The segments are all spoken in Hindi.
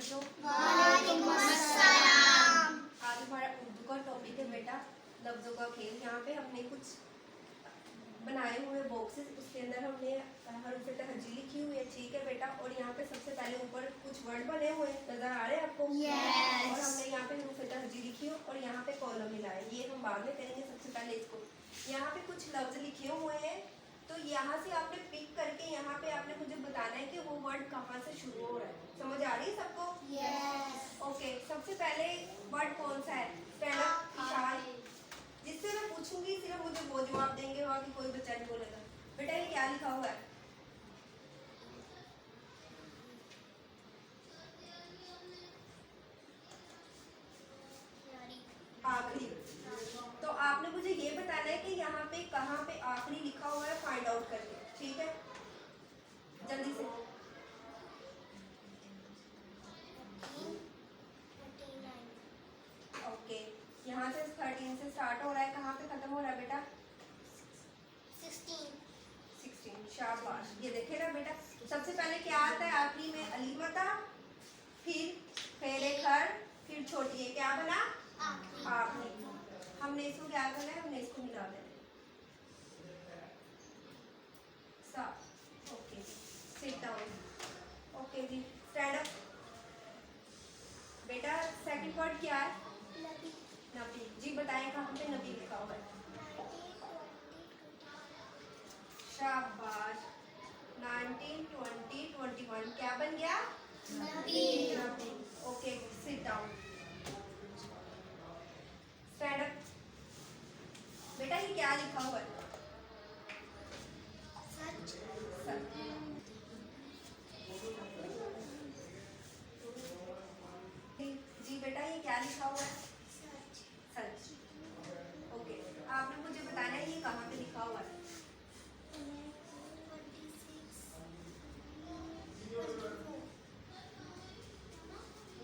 बच्चों। वालेकुम अस्सलाम। आज हमारा उर्दू का टॉपिक है बेटा लफ्ज़ों का खेल। यहाँ पे हमने कुछ बनाए हुए बॉक्सेस, उसके अंदर हमने हर्फ तहजी लिखी हुई है, ठीक है बेटा। और यहाँ पे सबसे पहले ऊपर कुछ वर्ड बने हुए नजर आ रहे हैं आपको? Yes. और हमने यहाँ पे हर्फ तहजी लिखी हो और यहाँ पे कॉलम मिलाए, ये हम बाद में करेंगे। सबसे पहले इसको यहाँ पे कुछ लफ्ज लिखे हुए हैं, तो यहाँ से आपने पिक करके यहाँ पे आपने मुझे बताना है कि वो वर्ड कहाँ से शुरू हो रहा है। समझ आ रही है सबको? Yes. ओके, सबसे पहले वर्ड कौन सा है? स्टैंड अप इशारा। जिससे मैं पूछूंगी सिर्फ मुझे वो जवाब देंगे, बाकी कोई बच्चा नहीं बोलेगा। बेटा ये क्या लिखा हुआ है? आखिरी। तो आपने मुझे ये बताना है कि यहाँ पे कहाँ पे आखिरी लिखा हुआ है, फाइंड आउट करके, ठीक है? जल्दी से। ओके, यहाँ से 13 से स्टार्ट हो रहा है, कहाँ पे खत्म हो रहा है बेटा? 16। शाबाश। ये देखे ना बेटा, सबसे पहले क्या आता है आखिरी में? अलीमता, फिर फेरे खर, फिर छोटी है, क्या बना? आखिरी। हमने इसको क्या करना है? हमने इसको मिला देना है। Okay, sit down. ओके जी, स्टैंड अप। बेटा सेकंड वर्ड क्या है? नबी। जी बताएं कहाँ पे नबी लिखा हुआ है? शाबाश। 19, 20, 21 क्या बन गया? नबी। Okay, sit down. Stand up. बेटा ये क्या लिखा हुआ है? सच। सच। जी बेटा ये क्या लिखा हुआ है? सच। ओके, आपने मुझे बताना है ये कहाँ पे लिखा हुआ है?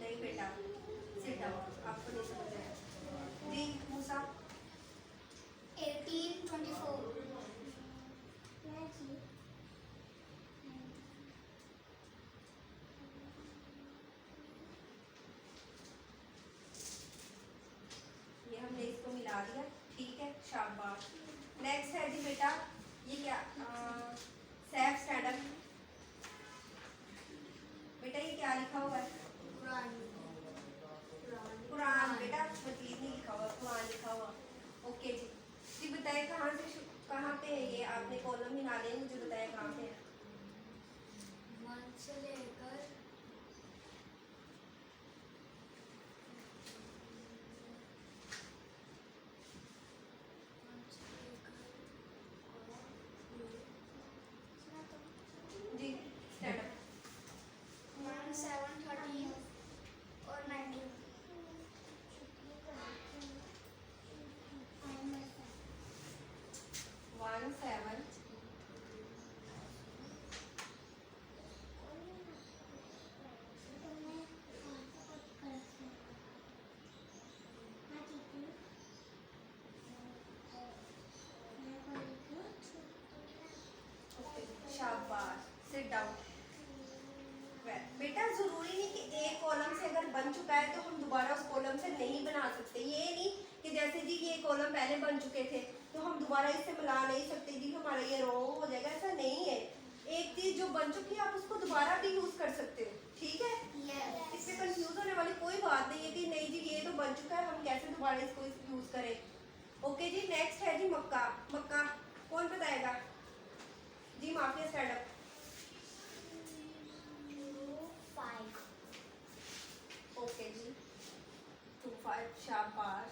नहीं बेटा, सिट डाउन, आपको नहीं समझ आया। जी मूसा। 18, 24। ये हमने इसको मिला दिया, ठीक है, शाबाश। नेक्स्ट है जी बेटा, ये क्या? Safe stand up. बेटा ये क्या लिखा हुआ है? कुरान। बेटा मजीद नहीं लिखा हुआ, कुरान लिखा हुआ। ओके जी। जी बताए कहाँ से कहाँ पे है ये? आपने कॉलम ही ना दें, मुझे बताए कहाँ पे है? 1 से लेकर 1 से लेकर जी स्टैंड अप। 1, 7, 13 और 19। 1, 7 शाबाश। Sit down. बेटा जरूरी नहीं कि एक कॉलम से अगर बन चुका है तो हम दोबारा उस कॉलम से नहीं बना सकते। ये नहीं कि जैसे जी ये कॉलम पहले बन चुके थे तो हम दोबारा इससे मिला नहीं सकते जी, हमारा ये रॉन्ग हो जाएगा, ऐसा नहीं है। एक चीज जो बन चुकी है आप उसको दोबारा भी यूज कर सकते हो, ठीक है? इसमें कंफ्यूज होने वाली कोई बात नहीं है कि नहीं जी ये तो बन चुका है, हम कैसे दोबारा इसको यूज करें। ओके जी, नेक्स्ट है जी मक्का। मक्का कौन बताएगा? जी माफिया स्टैंड अप। 5। ओके जी, 2, 5 शाबाश।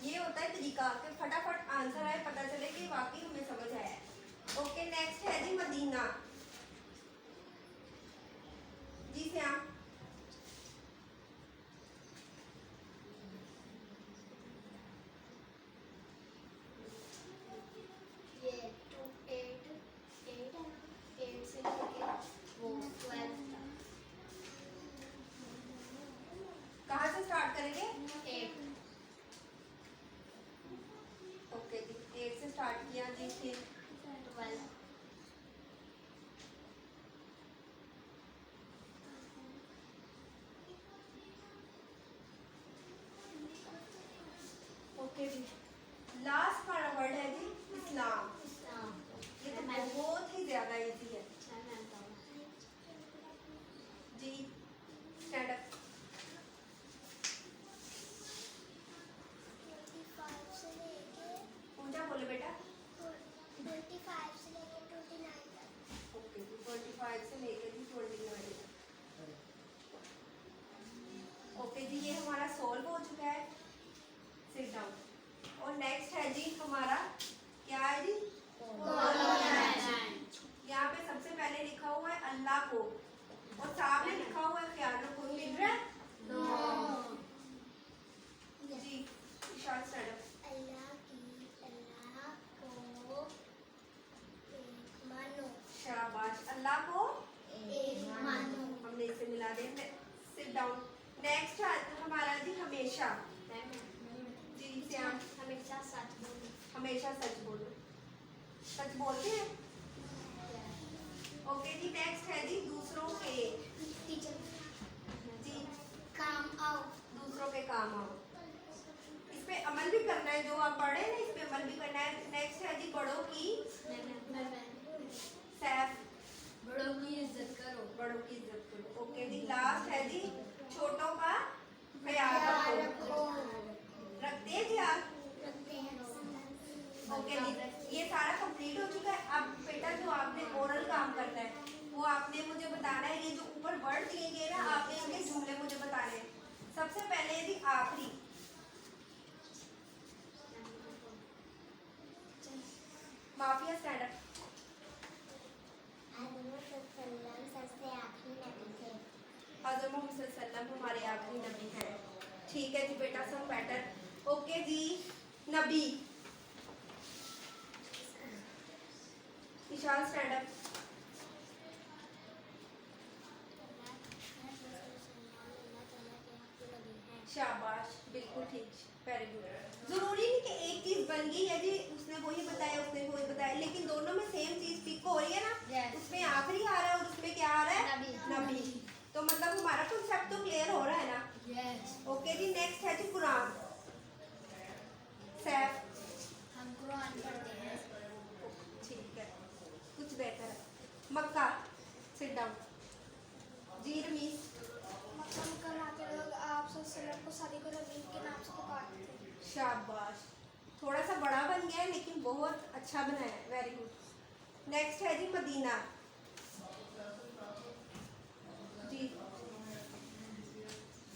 ये होता है तरीका कि फटाफट आंसर आए, पता चले कि वाकई हमें समझ आया है। ओके नेक्स्ट है जी मदीना। जी श्याम। ये 2, 8 से लेके वो 12 तक। कहाँ से स्टार्ट करेंगे? 8। ओके जी, 8 से स्टार्ट किया जी, फिर 12। ओके जी, लास्ट वाला वर्ड है जी इस्लाम। ये तो बहुत ही ज्यादा इजी है जी। Stand up. 25 से लेके ऊंचा बोले बेटा। 25 से लेके 29 तक। ओके जी, 25 से लेकर जी 29 तक। ओके जी, ये हमारा सॉल्व हो चुका है। Sit down. और नेक्स्ट है जी हमारा क्या है जी, यहाँ पे सबसे पहले लिखा हुआ है अल्लाह को और सामने लिखा हुआ है ख्याल रखो, मिल रहा है जी। इशारा स्टैंड अप। अल्लाह को एक मानो। शाबाश, अल्लाह को एक मानो। हमने इसे मिला दिया। Sit down. नेक्स्ट है हमारा जी हमेशा। जी श्याम, हमेशा सच बोलो। हमेशा सच बोलो। सच बोलते हैं। ओके जी, नेक्स्ट है जी दूसरों के टीचर जी, काम आओ। दूसरों के काम आओ। इस पे अमल भी करना है, जो आप पढ़े ना इस पे अमल भी करना है। नेक्स्ट है जी बड़ों की सैफ। बड़ों की इज्जत करो। बड़ों की इज्जत करो। ओके जी, लास्ट है जी छोटों का ख्याल रखो। रखते हैं जी आप। रखते हैं। ओके जी, ये सारा कंप्लीट हो चुका है। अब बेटा जो आपने ओरल काम करना है वो आपने मुझे बताना है। ये जो ऊपर वर्ड दिए गए ना, आपने इनके जुमले मुझे बताने हैं। सबसे पहले जी आखिरी माफिया स्टैंड अप। सबसे आखिरी नबी थे। हज़रत मोहम्मद सल्लल्लाहु अलैहि वसल्लम हमारे आखिरी नबी हैं। ठीक है जी बेटा, सब पैटर्न ओके जी। नबी इशारा स्टैंड अप। शाबाश, बिल्कुल ठीक, वेरी गुड। जरूरी नहीं कि एक चीज बन गई है जी, उसने वही बताया उसने वही बताया, लेकिन दोनों में सेम चीज पिक हो रही है ना। Yes. उसमें आखिरी आ रहा है और उसमें क्या आ रहा है, नबी। तो मतलब हमारा कॉन्सेप्ट तो क्लियर हो रहा है ना। Yes. ओके जी, नेक्स्ट है जी कुरान। सैफ, हम कुरान पढ़ते हैं। ठीक है, कुछ बेहतर है। मक्का, सिट डाउन जी। रमीज, मक्का मुकर्रमा के लोग आप सल्लल्लाहु को सदी को रबी के नाम से पुकारते थे। शाबाश, थोड़ा सा बड़ा बन गया है लेकिन बहुत अच्छा बना है, वेरी गुड। नेक्स्ट है जी मदीना जी।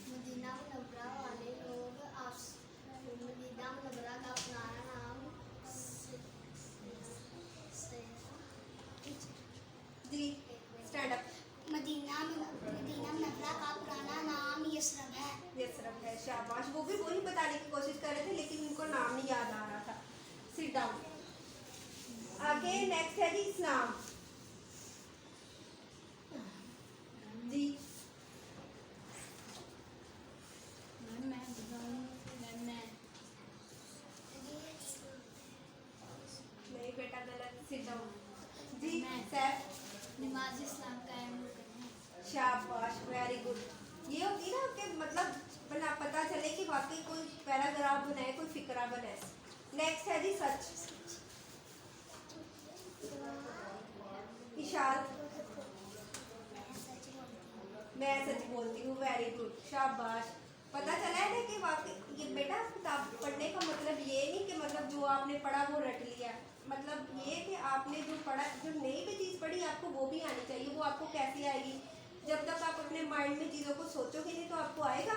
मदीना मुनव्वरा वाले लोग मदीना मुनव्वरा का पुराना नाम G stand up. Medina Munawwara का पुराना नाम यसरब है। यसरब है, शाबाश। वो भी वही बताने की कोशिश कर रहे थे लेकिन उनको नाम नहीं याद आ रहा था। Sit down. आगे नेक्स्ट है जी इस्लाम जी। नहीं बेटा, गलत। सिट डाउन जी। सैफ, नमाज इस्लाम कायम करना। शाबाश, वेरी गुड। ये होगी ना कि मतलब बना पता चले कि वाकई कोई पैराग्राफ बनाए, कोई फिक्रा बनाए। नेक्स्ट है जी सच। इशार, मैं सच बोलती हूँ, वेरी गुड, शाबाश। पता चला है ना कि वाकई ये बेटा किताब पढ़ने का मतलब ये नहीं कि मतलब जो आपने पढ़ा वो रट लिया। मतलब ये कि आपने जो पढ़ा, जो नई भी चीज़ पढ़ी आपको वो भी आनी चाहिए। वो आपको कैसे आएगी? जब तक आप अपने माइंड में चीज़ों को सोचोगे नहीं तो आपको आएगा।